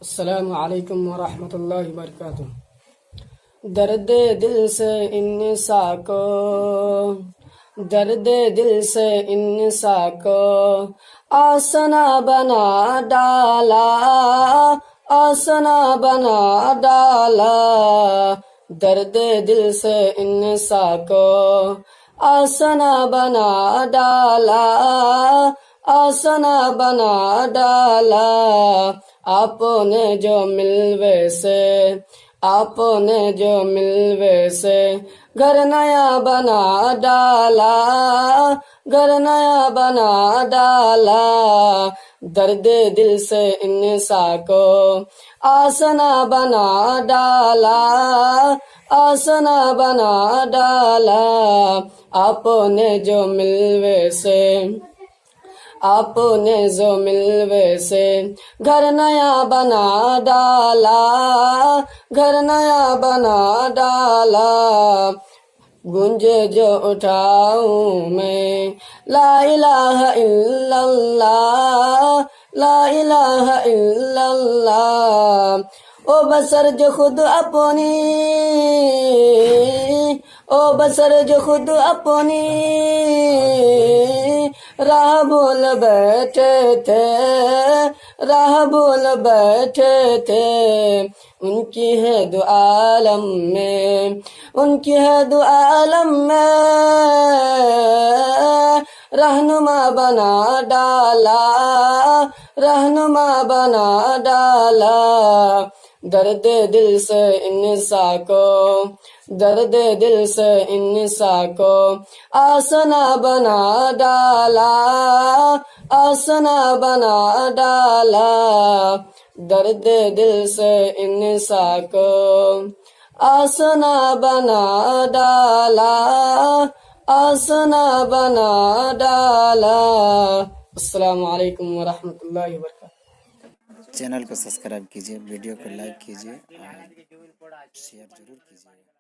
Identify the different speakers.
Speaker 1: السلام علیکم ورحمۃ اللہ وبرکاتہ۔ درد دل سے انسا کو، درد دل سے انسا کو آسنا بنا ڈالا، آسنا بنا ڈالا۔ درد دل سے انسا کو آسنا بنا ڈالا، آسنا بنا ڈالا۔ آپ نے جو ملوے سے، آپ نے جو ملوے سے گھر نیا بنا ڈالا، گھر نیا بنا ڈالا۔ درد دل سے انسا کو آسنا بنا ڈالا، آسنا بنا ڈالا۔ آپ نے جو ملوے سے، آپ نے جو ملوے سے گھر نیا بنا ڈالا، گھر نیا بنا ڈالا۔ گونجے جو اٹھاؤں میں لا الہ الا اللہ، لا الہ الا اللہ۔ او بسر جو خود اپنی، او بسر جو خود اپنی راہ بھول بیٹھے تھے، راہ بھول بیٹھے تھے۔ ان کی ہے دو عالم میں، ان کی ہے دو عالم میں رہنما بنا ڈالا، رہنما بنا ڈالا۔ درد دل سے انسا کو، درد دل سے انسا کو آسنا بنا ڈالا، آسنا بنا ڈالا۔ درد دل سے انسا کو آسنا بنا ڈالا، آسنا بنا ڈالا۔ السلام علیکم ورحمۃ اللہ وبرکاتہ۔
Speaker 2: چینل کو سبسکرائب کیجیے، ویڈیو کو لائک کیجیے اور شیئر ضرور کیجیے۔